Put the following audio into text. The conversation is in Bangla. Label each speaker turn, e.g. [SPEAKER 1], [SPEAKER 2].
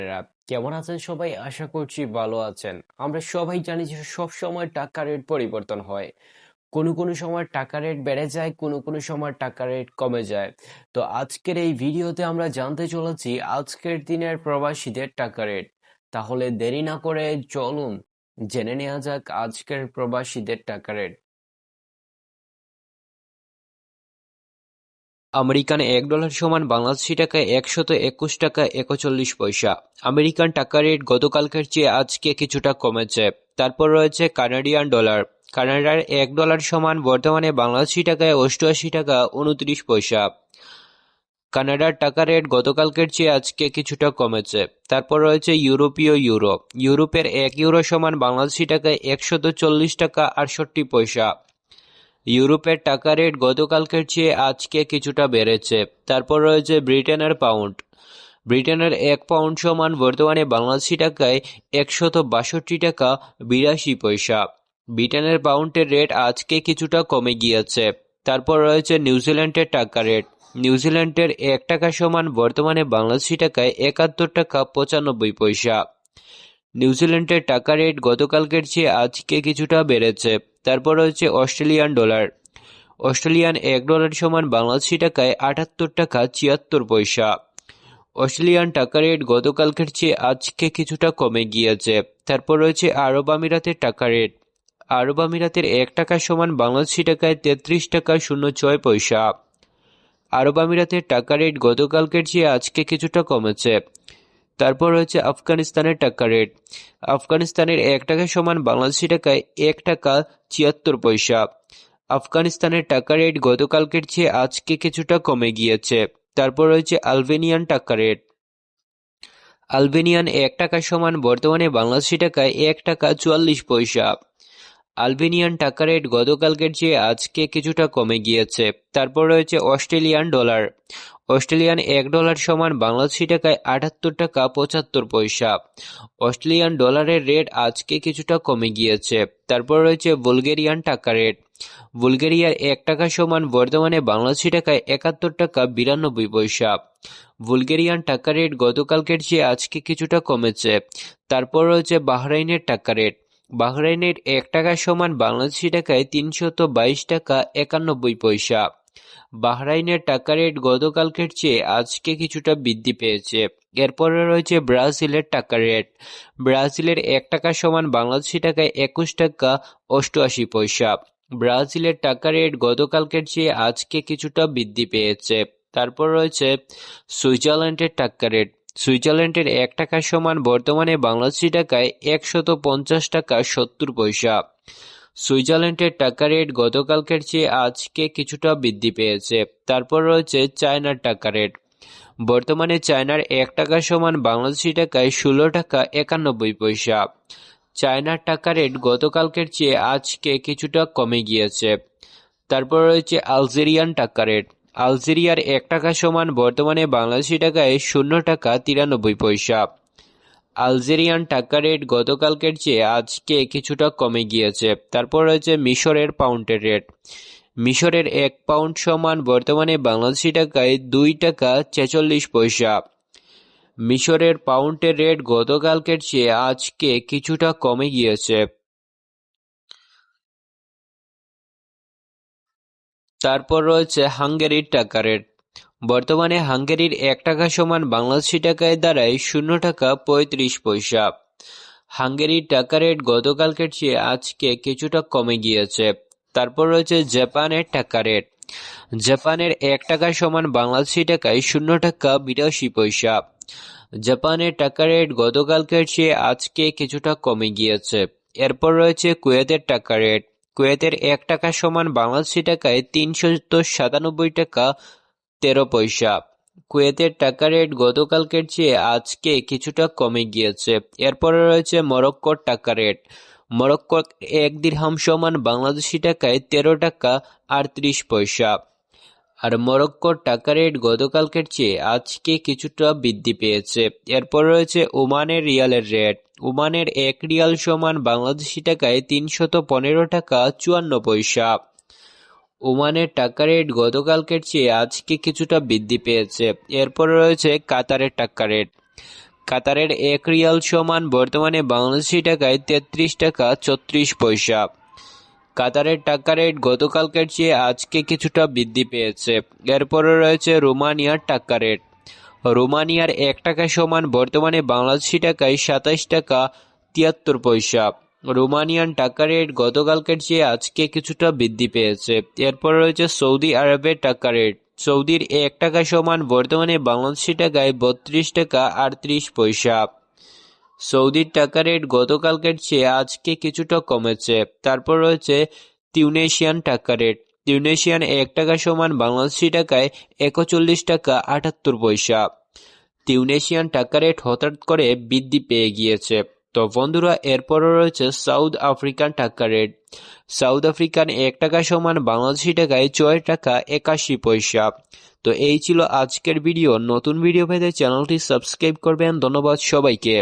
[SPEAKER 1] আপনারা কেমন আছেন সবাই? আশা করছি ভালো আছেন। আমরা সবাই জানি যে সব সময় টাকা রেট পরিবর্তন হয়। কোনো সময় টাকা রেট বেড়ে যায়, কোনো সময় টাকা রেট কমে যায়। তো আজকের এই ভিডিওতে আমরা জানতে চলেছি আজকের দিনের প্রবাসীদের টাকা রেট। তাহলে দেরি না করে চলুন জেনে নেওয়া যাক আজকের প্রবাসীদের টাকা রেট। আমেরিকান $1 সমান বাংলাদেশি টাকায় 121 টাকা 41 পয়সা। আমেরিকান টাকা রেট গতকালকের চেয়ে আজকে কিছুটা কমেছে। তারপর রয়েছে কানাডিয়ান ডলার। কানাডার $1 সমান বর্তমানে বাংলাদেশি টাকায় 88 টাকা 29 পয়সা। কানাডার টাকা রেট গতকালকের চেয়ে আজকে কিছুটা কমেছে। তারপর রয়েছে ইউরোপীয় ইউরো। ইউরোপের €1 সমান বাংলাদেশি টাকায় 140 টাকা 68 পয়সা। ইউরোপের টাকা রেট গতকালকের চেয়ে আজকে কিছুটা বেড়েছে। তারপর রয়েছে ব্রিটেনের পাউন্ড। ব্রিটেনের 1 পাউন্ড সমান বর্তমানে বাংলাদেশি টাকায় 162 টাকা 82 পয়সা। ব্রিটেনের পাউন্ডের রেট আজকে কিছুটা কমে গিয়েছে। তারপর রয়েছে নিউজিল্যান্ডের টাকা রেট। নিউজিল্যান্ডের 1 টাকা সমান বর্তমানে বাংলাদেশি টাকায় 71 টাকা 95 পয়সা। নিউজিল্যান্ডের টাকা রেট গতকালকের চেয়ে আজকে কিছুটা বেড়েছে। তারপর রয়েছে অস্ট্রেলিয়ান ডলার। অস্ট্রেলিয়ান $1 সমান বাংলাদেশি টাকায় 78 টাকা 76 পয়সা। অস্ট্রেলিয়ান টাকা রেট গতকালকের চেয়ে আজকে কিছুটা কমে গিয়েছে। তারপর রয়েছে আরব আমিরাতের টাকা রেট। আরব আমিরাতের 1 টাকা সমান বাংলাদেশি টাকায় 33 টাকা 06 পয়সা। আরব আমিরাতের টাকা রেট গতকালকের চেয়ে আজকে কিছুটা কমেছে। তারপর রয়েছে আফগানিস্তানের টাকা রেট। আফগানিস্তানের 1 টাকা সমান বাংলাদেশি টাকায় 1 টাকা 76 পয়সা। আফগানিস্তানের টাকা রেট গতকালকের চেয়ে আজকে কিছুটা কমে গিয়েছে। তারপর রয়েছে আলবেনিয়ান টাকা রেট। আলবেনিয়ান 1 টাকা সমান বর্তমানে বাংলাদেশি টাকায় 1 টাকা 44 পয়সা। আলবেনিয়ান টাকা রেট গতকালকের চেয়ে আজকে কিছুটা কমে গিয়েছে। তারপর রয়েছে অস্ট্রেলিয়ান ডলার। অস্ট্রেলিয়ান $1 সমান বাংলাদেশি টাকায় 78 টাকা 75 পয়সা। অস্ট্রেলিয়ান ডলারের রেট আজকে কিছুটা কমে গিয়েছে। তারপর রয়েছে বুলগেরিয়ান টাকা রেট। বুলগেরিয়ার 1 টাকা সমান বর্তমানে বাংলাদেশি টাকায় 71 টাকা 92 পয়সা। বুলগেরিয়ান টাকা রেট গতকালকের চেয়ে আজকে কিছুটা কমেছে। তারপর রয়েছে বাহরাইনের টাকা রেট। বাহরাইনের 1 টাকা সমান বাংলাদেশি টাকায় 322 টাকা 91 পয়সা। বাহরাইনের টাকা রেট গতকালকের চেয়ে আজকে কিছুটা বৃদ্ধি পেয়েছে। এরপরে রয়েছে ব্রাজিলের টাকা রেট। ব্রাজিলের 1 টাকা সমান বাংলাদেশি টাকায় 21 টাকা 88 পয়সা। ব্রাজিলের টাকা রেট গতকালকের চেয়ে আজকে কিছুটা বৃদ্ধি পেয়েছে। তারপর রয়েছে সুইজারল্যান্ডের টাকা রেট। সুইজারল্যান্ডের 1 টাকা সমান বর্তমানে বাংলাদেশি টাকায় 150 টাকা 70 পয়সা। সুইজারল্যান্ডের টাকা রেট গতকালকের চেয়ে আজকে কিছুটা বৃদ্ধি পেয়েছে। তারপর রয়েছে চায়নার টাকা রেট। বর্তমানে চায়নার 1 টাকা সমান বাংলাদেশি টাকায় 16 টাকা 91 পয়সা। চায়নার টাকা রেট গতকালকের চেয়ে আজকে কিছুটা কমে গিয়েছে। তারপর রয়েছে আলজেরিয়ান টাকা রেট। আলজেরিয়ার 1 টাকা সমান বর্তমানে বাংলাদেশি টাকায় 0 টাকা 93 পয়সা। আলজেরিয়ান টাকা রেট গতকালকের চেয়ে আজকে কিছুটা কমে গিয়েছে। তারপর রয়েছে মিশরের পাউন্ডের রেট। মিশরের 1 পাউন্ড সমান বর্তমানে বাংলাদেশি টাকায় 2 টাকা 46 পয়সা। মিশরের পাউন্ডের রেট গতকালকের চেয়ে আজকে কিছুটা কমে গিয়েছে। তারপর রয়েছে হাঙ্গেরির টাকা রেট। বর্তমানে হাঙ্গেরির 1 টাকা সমান বাংলাদেশি টাকায় দাঁড়ায় 0 টাকা 35 পয়সা। হাঙ্গেরির টাকা রেট গতকালকের চেয়ে আজকে কিছুটা কমে গিয়েছে। তারপর রয়েছে জাপানের টাকা রেট। জাপানের 1 টাকা সমান বাংলাদেশি টাকায় 0 টাকা 82 পয়সা। জাপানের টাকা রেট গতকালকের চেয়ে আজকে কিছুটা কমে গিয়েছে। এরপর রয়েছে কুয়েতের টাকা রেট। কুয়েতের 1 টাকা সমান বাংলাদেশি টাকায় 397 টাকা 13 পয়সা। কুয়েতের টাকা রেট গতকালকের চেয়ে আজকে কিছুটা কমে গিয়েছে। এরপরে রয়েছে মরক্কোর টাকা রেট। মরক্কোর 1 দিরহাম সমান বাংলাদেশি টাকায় 13 টাকা 38 পয়সা। আর মরক্কোর টাকা রেট গতকালকের চেয়ে আজকে কিছুটা বৃদ্ধি পেয়েছে। এরপর রয়েছে ওমানের রিয়ালের রেট। ওমানের 1 রিয়াল সমান বাংলাদেশি টাকায় 315 টাকা 54 পয়সা। ওমানের টাকা রেট গতকালকের চেয়ে আজকে কিছুটা বৃদ্ধি পেয়েছে। এরপর রয়েছে কাতারের টাকা রেট। কাতারের 1 রিয়াল সমান বর্তমানে বাংলাদেশি টাকায় 33 টাকা 34 পয়সা। কাতারের টাকা রেট গতকালকের চেয়ে আজকে কিছুটা বৃদ্ধি পেয়েছে। এরপরে রয়েছে রোমানিয়ার টাকা রেট। রোমানিয়ার 1 টাকা সমান বর্তমানে বাংলাদেশি টাকায় 27 টাকা 73 পয়সা। রোমানিয়ান টাকা রেট গতকালকের চেয়ে আজকে কিছুটা বৃদ্ধি পেয়েছে। এরপর রয়েছে সৌদি আরবের টাকা রেট। সৌদির 1 টাকা সমান বর্তমানে বাংলাদেশি টাকায় 32 টাকা 38 পয়সা। সৌদির টাকা রেট গতকালকের চেয়ে আজকে কিছুটা কমেছে। তারপর রয়েছে তিউনেশিয়ান টাকা রেট। তিউনেশিয়ান 1 টাকা সমান বাংলাদেশি টাকায় 41 টাকা 78 পয়সা। তিউনেশিয়ান টাকা রেট হঠাৎ করে বৃদ্ধি পেয়ে গিয়েছে। তো বন্ধুরা, এরপরও রয়েছে সাউথ আফ্রিকান টাকা রেট। সাউথ আফ্রিকান 1 টাকা সমান বাংলাদেশি টাকায় 6 টাকা 81 পয়সা। তো এই ছিল আজকের ভিডিও। নতুন ভিডিও পেতে চ্যানেলটি সাবস্ক্রাইব করবেন। ধন্যবাদ সবাইকে।